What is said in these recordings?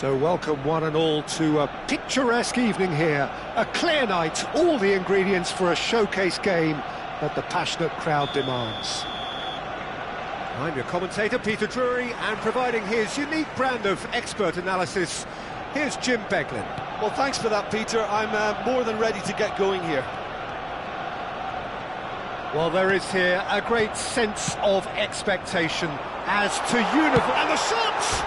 So welcome one and all to a picturesque evening here. A clear night, all the ingredients for a showcase game that the passionate crowd demands. I'm your commentator, Peter Drury, and providing his unique brand of expert analysis, here's Jim Beglin. Well, thanks for that, Peter. I'm more than ready to get going here. Well, there is here a great sense of expectation as to uniform... And the shots!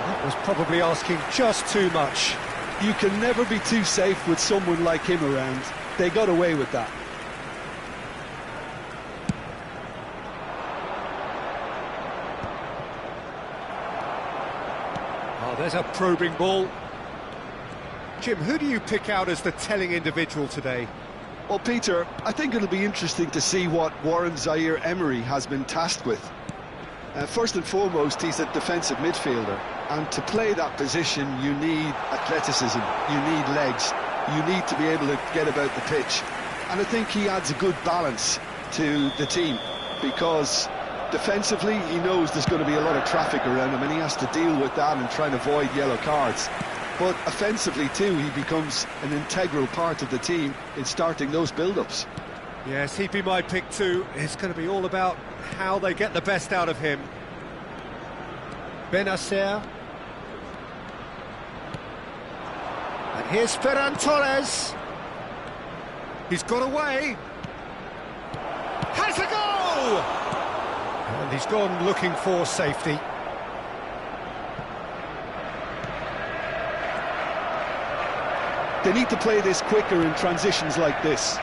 That was probably asking just too much. You can never be too safe with someone like him around. They got away with that. Oh, there's a probing ball. Jim, who do you pick out as the telling individual today? Well, Peter, I think it'll be interesting to see what Warren Zaïre-Emery has been tasked with. First and foremost, he's a defensive midfielder, and to play that position you need athleticism, you need legs, you need to be able to get about the pitch. And I think he adds a good balance to the team, because defensively he knows there's going to be a lot of traffic around him and he has to deal with that and try and avoid yellow cards. But offensively too, he becomes an integral part of the team in starting those build-ups. Yes, he'd be my pick too. It's going to be all about how they get the best out of him. Benacer. And here's Ferran Torres. He's got away. Has a goal! And he's gone looking for safety. They need to play this quicker in transitions like this.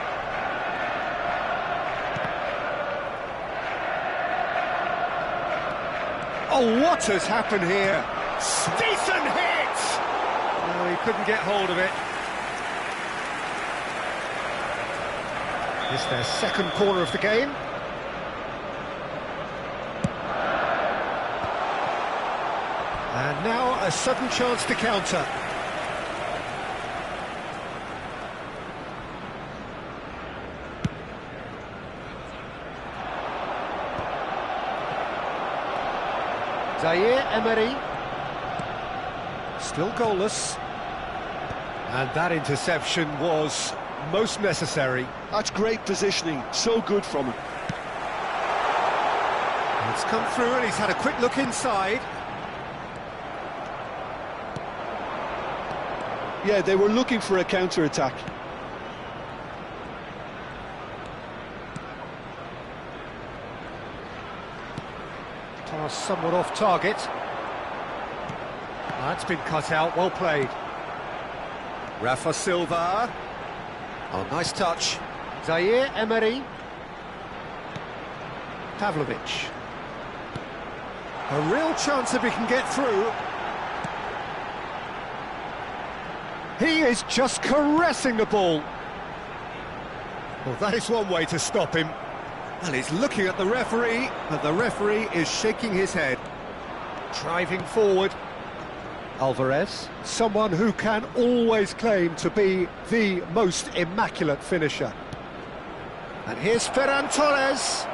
Oh, what has happened here? Decent hit! No, he couldn't get hold of it. It's their second corner of the game. And now a sudden chance to counter. Zaïre-Emery, still goalless, and that interception was most necessary. That's great positioning, so good from him. It's come through and he's had a quick look inside. Yeah, they were looking for a counter-attack. Somewhat off target. That's been cut out, well played. Rafa Silva. Oh, nice touch. Zaïre-Emery. Pavlovic. A real chance if he can get through. He is just caressing the ball. Well, that is one way to stop him. And he's looking at the referee, and the referee is shaking his head. Driving forward. Alvarez, someone who can always claim to be the most immaculate finisher. And here's Ferran Torres.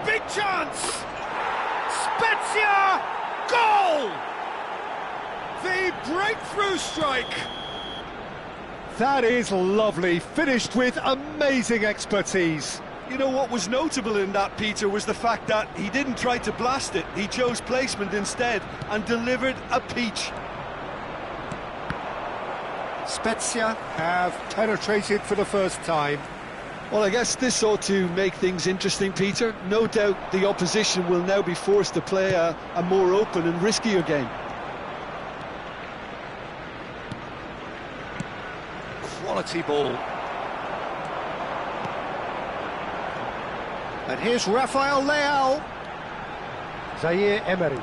Big chance! Spezia! Goal! The breakthrough strike! That is lovely, finished with amazing expertise. You know what was notable in that, Peter, was the fact that he didn't try to blast it. He chose placement instead and delivered a peach. Spezia have penetrated for the first time. Well, I guess this ought to make things interesting, Peter. No doubt the opposition will now be forced to play a more open and riskier game. Quality ball. And here's Rafael Leao. Zaire Emery.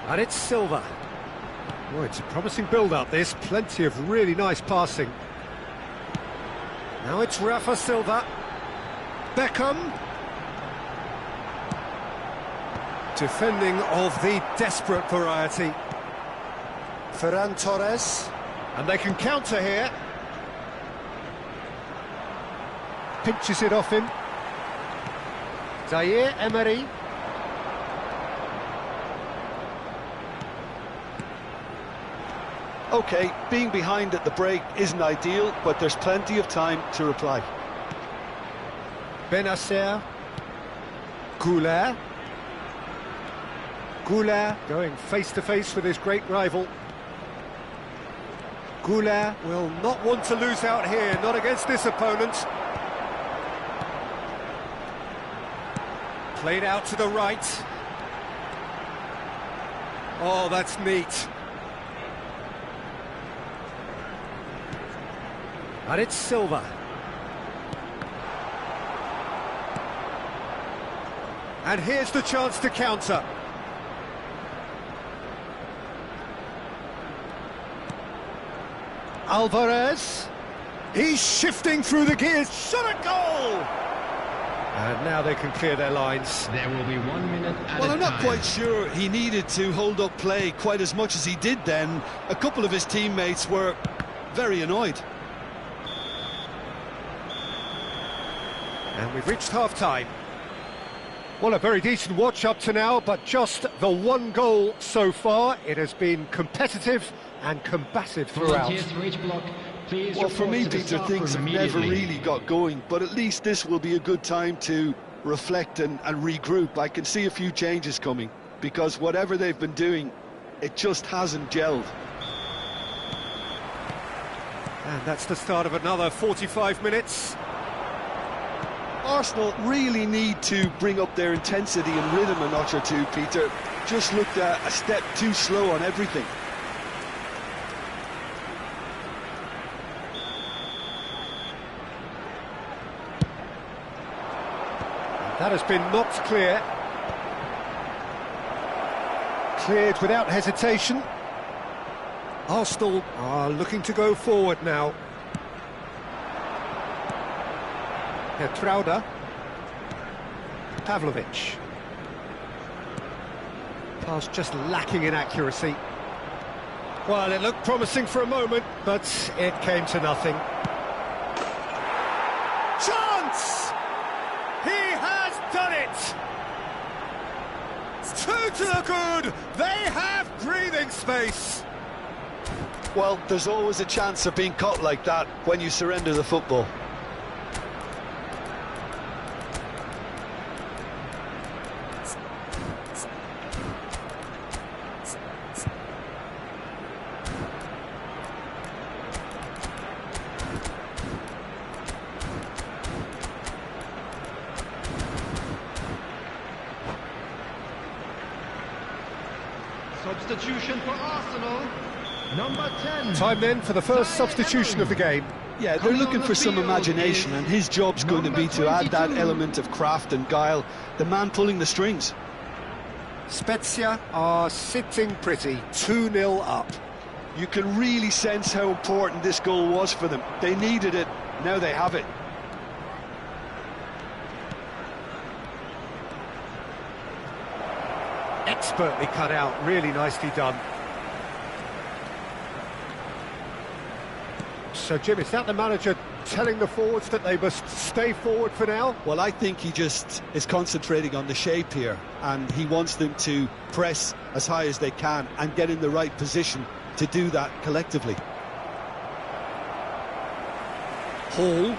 And it's Silva. Oh, it's a promising build-up, this. Plenty of really nice passing. Now it's Rafa Silva. Beckham. Defending of the desperate variety. Ferran Torres. And they can counter here. Pinches it off him. Zaire Emery. OK, being behind at the break isn't ideal, but there's plenty of time to reply. Benacer. Goulet. Goulet going face-to-face with his great rival. Goulet will not want to lose out here, not against this opponent. Played out to the right. Oh, that's neat. And it's Silva. And here's the chance to counter. Alvarez. He's shifting through the gears. Shot a goal! And now they can clear their lines. There will be 1 minute at Well, a I'm not time. quite sure he needed to hold up play quite as much as he did then. A couple of his teammates were very annoyed. And we've reached half-time. Well, a very decent watch up to now, but just the one goal so far. It has been competitive and combative throughout. Volunteers for each block, please Well, for report me, to the Peter, staff things have room never immediately. really got going, but at least this will be a good time to reflect and regroup. I can see a few changes coming, because whatever they've been doing, it just hasn't gelled. And that's the start of another 45 minutes. Arsenal really need to bring up their intensity and rhythm a notch or two, Peter. Just looked a step too slow on everything. That has been knocked clear. Cleared without hesitation. Arsenal are looking to go forward now. Trauda. Pavlovic. Pass just lacking in accuracy. Well, it looked promising for a moment, but it came to nothing. Chance! He has done it! It's two to the good! They have breathing space! Well, there's always a chance of being caught like that when you surrender the football. Substitution for Arsenal, number 10. Time then for the first substitution of the game. Yeah, they're looking for some imagination, and his job's going to be to add that element of craft and guile, the man pulling the strings. Spezia are sitting pretty, 2-0 up. You can really sense how important this goal was for them. They needed it, now they have it. Expertly cut out, really nicely done. So, Jim, is that the manager telling the forwards that they must stay forward for now? Well, I think he just is concentrating on the shape here, and he wants them to press as high as they can and get in the right position to do that collectively. Hall.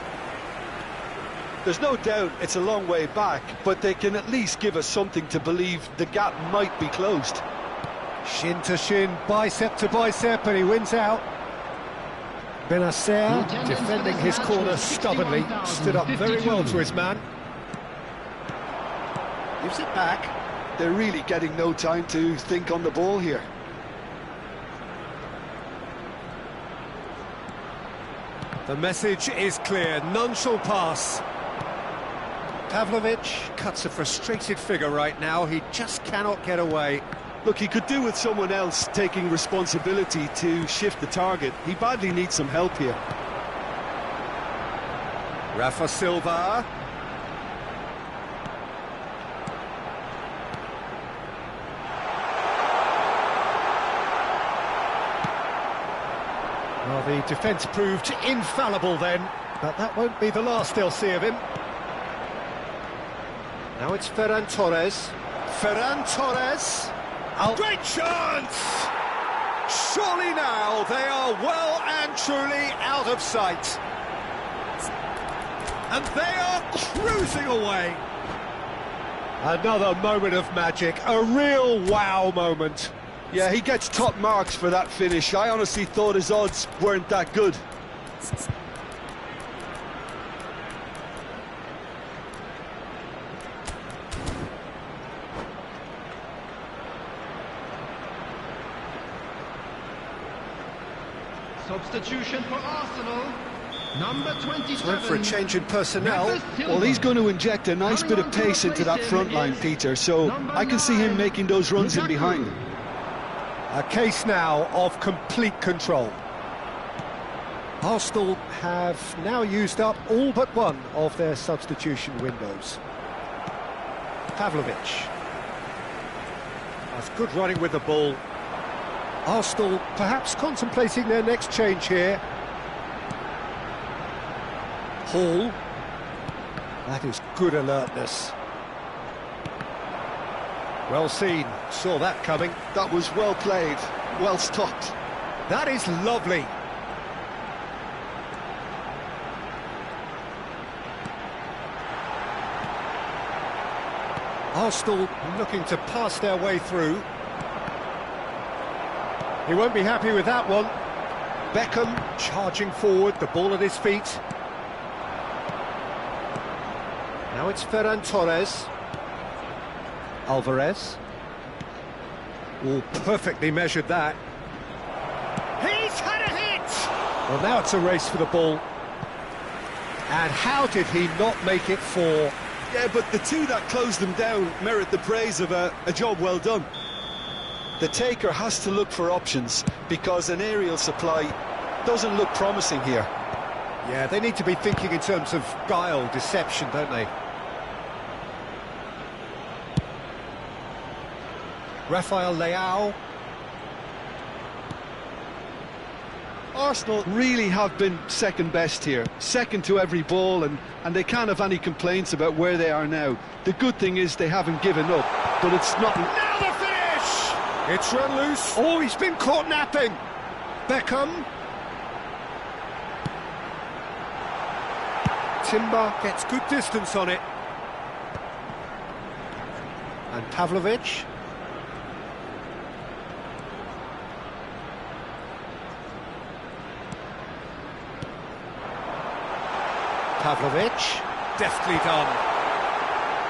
There's no doubt it's a long way back, but they can at least give us something to believe the gap might be closed. Shin to shin, bicep to bicep, and he wins out. Benacer, defending his corner stubbornly, stood up very well to his man. Gives it back. They're really getting no time to think on the ball here. The message is clear, none shall pass. Pavlovic cuts a frustrated figure right now, he just cannot get away. Look, he could do with someone else taking responsibility to shift the target. He badly needs some help here. Rafa Silva. Well, the defence proved infallible then, but that won't be the last they'll see of him. Now it's Ferran Torres. Ferran Torres. Great chance! Surely now they are well and truly out of sight. And they are cruising away. Another moment of magic, a real wow moment. Yeah, he gets top marks for that finish. I honestly thought his odds weren't that good. Substitution for Arsenal. Number 27. Time for a change in personnel. Well, he's going to inject a nice bit of pace into that front line, Peter, so I can see him making those runs in behind. A case now of complete control. Arsenal have now used up all but one of their substitution windows. Pavlovic. That's good running with the ball. Arsenal perhaps contemplating their next change here. Hall. That is good alertness. Well seen, saw that coming. That was well played, well stopped. That is lovely. Arsenal looking to pass their way through. He won't be happy with that one. Beckham charging forward, the ball at his feet. Now it's Ferran Torres. Alvarez. Oh, perfectly measured that. He's had a hit! Well, now it's a race for the ball. And how did he not make it four? Yeah, but the two that closed them down merit the praise of a job well done. The taker has to look for options because an aerial supply doesn't look promising here. Yeah, they need to be thinking in terms of guile, deception, don't they? Rafael Leao. Arsenal really have been second best here, second to every ball, and they can't have any complaints about where they are now. The good thing is they haven't given up, but it's not... Now the finish! It's run loose. Oh, he's been caught napping. Beckham. Timber gets good distance on it. And Pavlovic. Pavlovic, deftly done.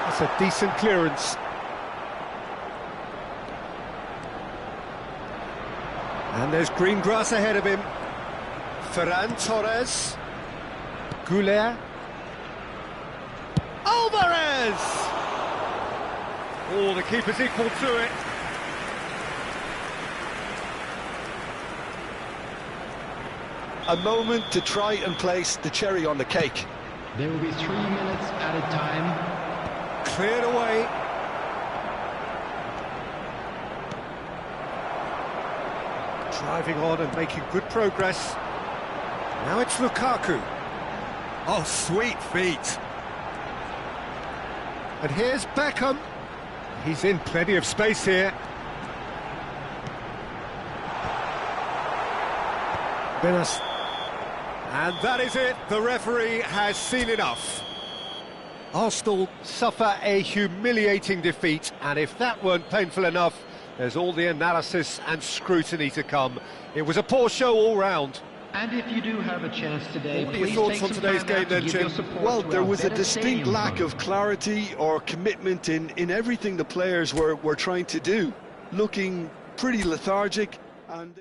That's a decent clearance. And there's green grass ahead of him. Ferran Torres. Goulet. Alvarez! Oh, the keeper's equal to it. A moment to try and place the cherry on the cake. There will be 3 minutes at a time. Cleared away. Driving on and making good progress. Now it's Lukaku. Oh, sweet feet. And here's Beckham. He's in plenty of space here. Benas. And that is it. The referee has seen enough. Arsenal suffer a humiliating defeat, and if that weren't painful enough, there's all the analysis and scrutiny to come. It was a poor show all round. And if you do have a chance today, What are your please thoughts take on some today's time game out to then, give Jim? your support Well, to there our was a Venice distinct Stadium lack club. of clarity or commitment in everything the players were trying to do. Looking pretty lethargic and...